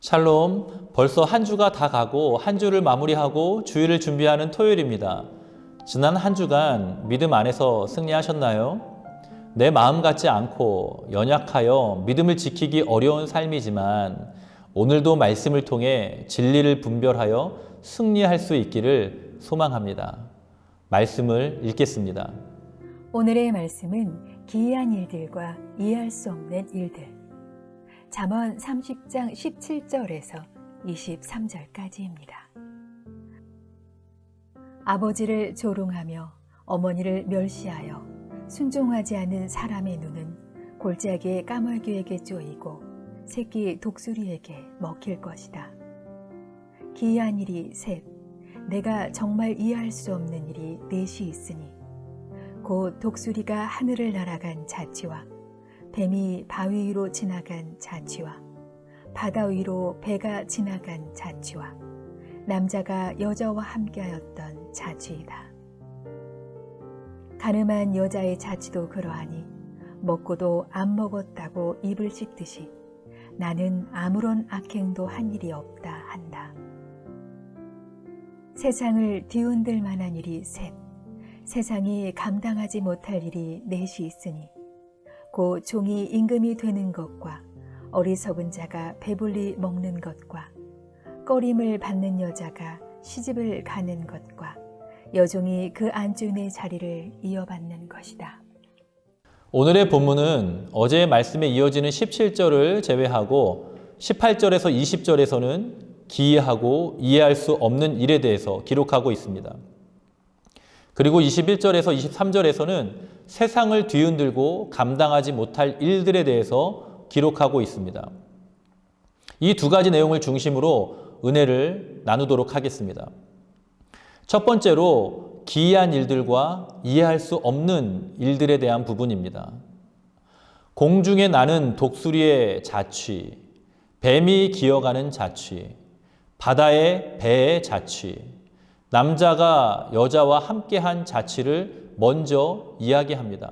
샬롬, 벌써 한 주가 다 가고 한 주를 마무리하고 주일을 준비하는 토요일입니다. 지난 한 주간 믿음 안에서 승리하셨나요? 내 마음 같지 않고 연약하여 믿음을 지키기 어려운 삶이지만 오늘도 말씀을 통해 진리를 분별하여 승리할 수 있기를 소망합니다. 말씀을 읽겠습니다. 오늘의 말씀은 기이한 일들과 이해할 수 없는 일들. 잠언 30장 17절에서 23절까지입니다. 아버지를 조롱하며 어머니를 멸시하여 순종하지 않은 사람의 눈은 골짜기의 까마귀에게 쪼이고 새끼 독수리에게 먹힐 것이다. 기이한 일이 셋, 내가 정말 이해할 수 없는 일이 넷이 있으니 곧 독수리가 하늘을 날아간 자취와 뱀이 바위 위로 지나간 자취와 바다 위로 배가 지나간 자취와 남자가 여자와 함께하였던 자취이다. 가늠한 여자의 자취도 그러하니 먹고도 안 먹었다고 입을 씻듯이 나는 아무런 악행도 한 일이 없다 한다. 세상을 뒤흔들 만한 일이 셋, 세상이 감당하지 못할 일이 넷이 있으니 곧 종이 임금이 되는 것과 어리석은 자가 배불리 먹는 것과 꺼림을 받는 여자가 시집을 가는 것과 여종이 그 안주인의 자리를 이어받는 것이다. 오늘의 본문은 어제의 말씀에 이어지는 17절을 제외하고 18절에서 20절에서는 기이하고 이해할 수 없는 일에 대해서 기록하고 있습니다. 그리고 21절에서 23절에서는 세상을 뒤흔들고 감당하지 못할 일들에 대해서 기록하고 있습니다. 이 두 가지 내용을 중심으로 은혜를 나누도록 하겠습니다. 첫 번째로 기이한 일들과 이해할 수 없는 일들에 대한 부분입니다. 공중에 나는 독수리의 자취, 뱀이 기어가는 자취, 바다의 배의 자취, 남자가 여자와 함께한 자취를 먼저 이야기합니다.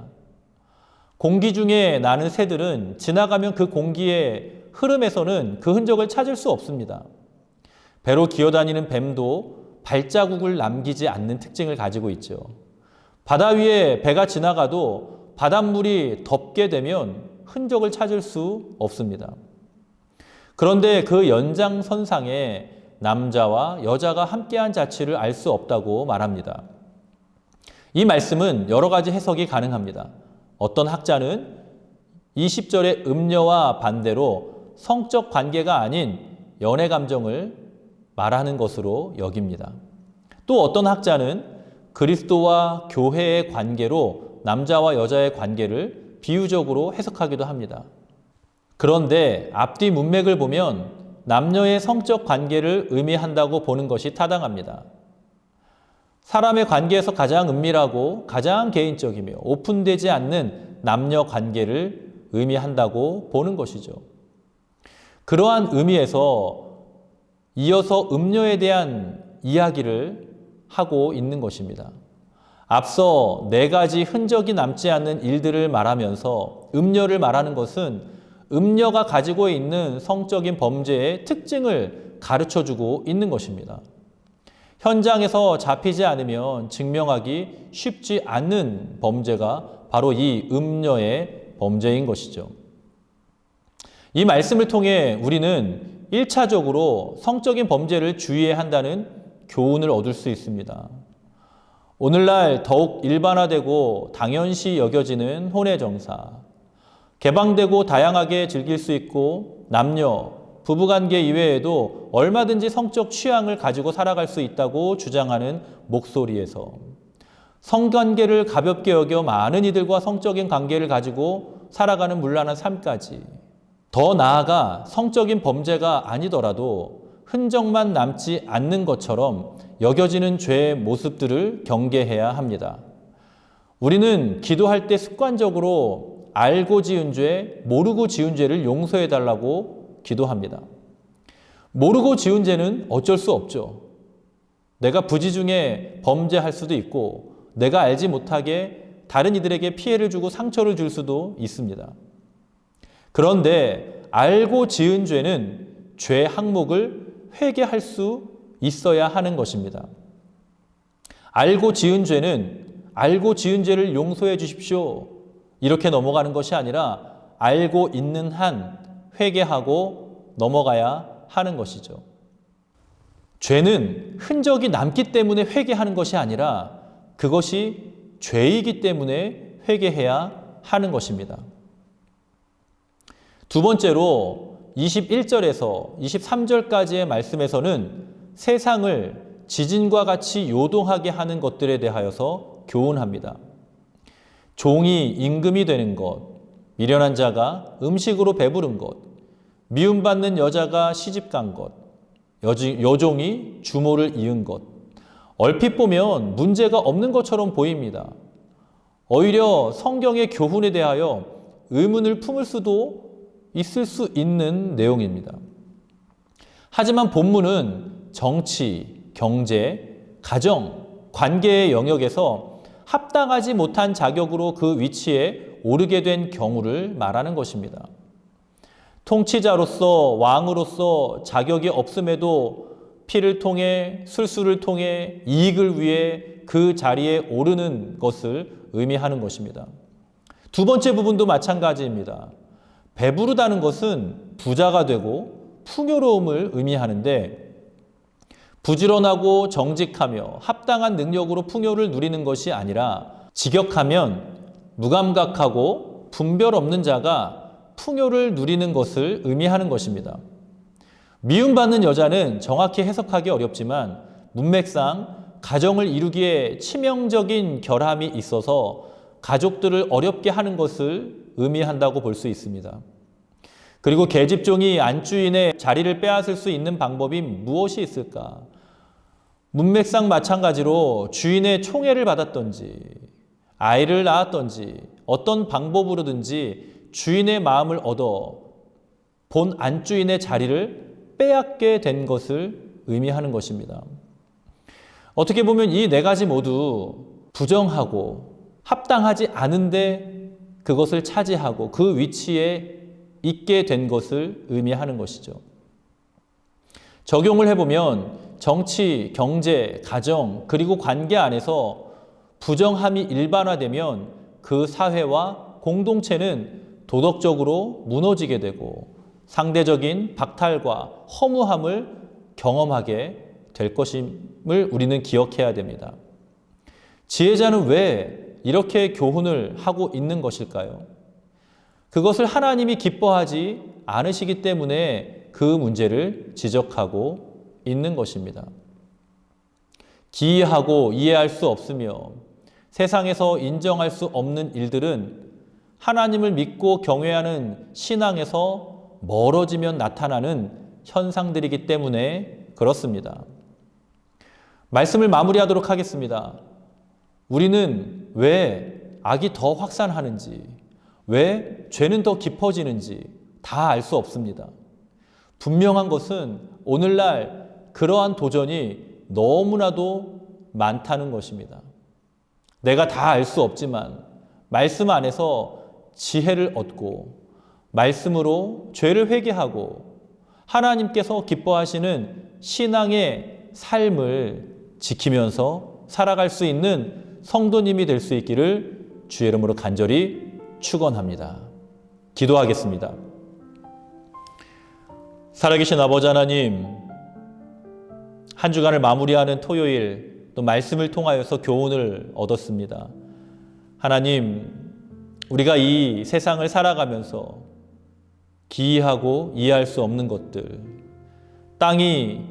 공기 중에 나는 새들은 지나가면 그 공기의 흐름에서는 그 흔적을 찾을 수 없습니다. 배로 기어다니는 뱀도 발자국을 남기지 않는 특징을 가지고 있죠. 바다 위에 배가 지나가도 바닷물이 덮게 되면 흔적을 찾을 수 없습니다. 그런데 그 연장선상에 남자와 여자가 함께한 자취를 알 수 없다고 말합니다. 이 말씀은 여러 가지 해석이 가능합니다. 어떤 학자는 20절의 음녀와 반대로 성적 관계가 아닌 연애 감정을 말하는 것으로 여깁니다. 또 어떤 학자는 그리스도와 교회의 관계로 남자와 여자의 관계를 비유적으로 해석하기도 합니다. 그런데 앞뒤 문맥을 보면 남녀의 성적 관계를 의미한다고 보는 것이 타당합니다. 사람의 관계에서 가장 은밀하고 가장 개인적이며 오픈되지 않는 남녀 관계를 의미한다고 보는 것이죠. 그러한 의미에서 이어서 음녀에 대한 이야기를 하고 있는 것입니다. 앞서 네 가지 흔적이 남지 않는 일들을 말하면서 음녀를 말하는 것은 음녀가 가지고 있는 성적인 범죄의 특징을 가르쳐주고 있는 것입니다. 현장에서 잡히지 않으면 증명하기 쉽지 않는 범죄가 바로 이 음녀의 범죄인 것이죠. 이 말씀을 통해 우리는 1차적으로 성적인 범죄를 주의해야 한다는 교훈을 얻을 수 있습니다. 오늘날 더욱 일반화되고 당연시 여겨지는 혼외 정사, 개방되고 다양하게 즐길 수 있고 남녀, 부부관계 이외에도 얼마든지 성적 취향을 가지고 살아갈 수 있다고 주장하는 목소리에서 성관계를 가볍게 여겨 많은 이들과 성적인 관계를 가지고 살아가는 문란한 삶까지, 더 나아가 성적인 범죄가 아니더라도 흔적만 남지 않는 것처럼 여겨지는 죄의 모습들을 경계해야 합니다. 우리는 기도할 때 습관적으로 알고 지은 죄, 모르고 지은 죄를 용서해달라고 기도합니다. 모르고 지은 죄는 어쩔 수 없죠. 내가 부지 중에 범죄할 수도 있고 내가 알지 못하게 다른 이들에게 피해를 주고 상처를 줄 수도 있습니다. 그런데 알고 지은 죄는 죄 항목을 회개할 수 있어야 하는 것입니다. 알고 지은 죄는 알고 지은 죄를 용서해 주십시오. 이렇게 넘어가는 것이 아니라 알고 있는 한 회개하고 넘어가야 하는 것이죠. 죄는 흔적이 남기 때문에 회개하는 것이 아니라 그것이 죄이기 때문에 회개해야 하는 것입니다. 두 번째로 21절에서 23절까지의 말씀에서는 세상을 지진과 같이 요동하게 하는 것들에 대하여서 교훈합니다. 종이 임금이 되는 것, 미련한 자가 음식으로 배부른 것, 미움받는 여자가 시집간 것, 여종이 주모를 이은 것. 얼핏 보면 문제가 없는 것처럼 보입니다. 오히려 성경의 교훈에 대하여 의문을 품을 수도 있을 수 있는 내용입니다. 하지만 본문은 정치, 경제, 가정, 관계의 영역에서 합당하지 못한 자격으로 그 위치에 오르게 된 경우를 말하는 것입니다. 통치자로서 왕으로서 자격이 없음에도 피를 통해 술수를 통해 이익을 위해 그 자리에 오르는 것을 의미하는 것입니다. 두 번째 부분도 마찬가지입니다. 배부르다는 것은 부자가 되고 풍요로움을 의미하는데 부지런하고 정직하며 합당한 능력으로 풍요를 누리는 것이 아니라 직역하면 무감각하고 분별 없는 자가 풍요를 누리는 것을 의미하는 것입니다. 미움받는 여자는 정확히 해석하기 어렵지만 문맥상 가정을 이루기에 치명적인 결함이 있어서 가족들을 어렵게 하는 것을 의미한다고 볼 수 있습니다. 그리고 계집종이 안주인의 자리를 빼앗을 수 있는 방법이 무엇이 있을까? 문맥상 마찬가지로 주인의 총애를 받았던지 아이를 낳았던지 어떤 방법으로든지 주인의 마음을 얻어 본 안주인의 자리를 빼앗게 된 것을 의미하는 것입니다. 어떻게 보면 이 네 가지 모두 부정하고 합당하지 않은데 그것을 차지하고 그 위치에 있게 된 것을 의미하는 것이죠. 적용을 해보면 정치, 경제, 가정, 그리고 관계 안에서 부정함이 일반화되면 그 사회와 공동체는 도덕적으로 무너지게 되고 상대적인 박탈과 허무함을 경험하게 될 것임을 우리는 기억해야 됩니다. 지혜자는 왜 이렇게 교훈을 하고 있는 것일까요? 그것을 하나님이 기뻐하지 않으시기 때문에 그 문제를 지적하고 있는 것입니다. 기이하고 이해할 수 없으며 세상에서 인정할 수 없는 일들은 하나님을 믿고 경외하는 신앙에서 멀어지면 나타나는 현상들이기 때문에 그렇습니다. 말씀을 마무리하도록 하겠습니다. 우리는 왜 악이 더 확산하는지, 왜 죄는 더 깊어지는지 다 알 수 없습니다. 분명한 것은 오늘날 그러한 도전이 너무나도 많다는 것입니다. 내가 다 알 수 없지만 말씀 안에서 지혜를 얻고 말씀으로 죄를 회개하고 하나님께서 기뻐하시는 신앙의 삶을 지키면서 살아갈 수 있는 성도님이 될 수 있기를 주의 이름으로 간절히 축원합니다. 기도하겠습니다. 살아계신 아버지 하나님, 한 주간을 마무리하는 토요일 또 말씀을 통하여서 교훈을 얻었습니다. 하나님, 우리가 이 세상을 살아가면서 기이하고 이해할 수 없는 것들, 땅이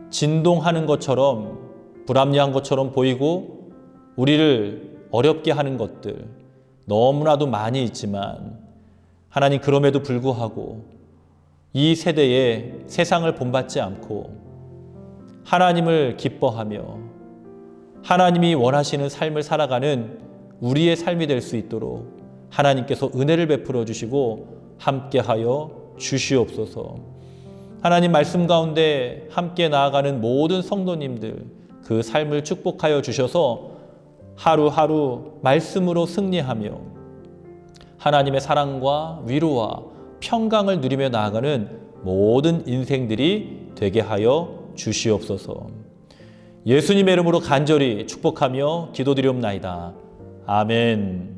진동하는 것처럼 불합리한 것처럼 보이고 우리를 어렵게 하는 것들 너무나도 많이 있지만 하나님, 그럼에도 불구하고 이 세대에 세상을 본받지 않고 하나님을 기뻐하며 하나님이 원하시는 삶을 살아가는 우리의 삶이 될 수 있도록 하나님께서 은혜를 베풀어 주시고 함께하여 주시옵소서. 하나님, 말씀 가운데 함께 나아가는 모든 성도님들 그 삶을 축복하여 주셔서 하루하루 말씀으로 승리하며 하나님의 사랑과 위로와 평강을 누리며 나아가는 모든 인생들이 되게 하여 주시옵소서. 예수님의 이름으로 간절히 축복하며 기도드리옵나이다. 아멘.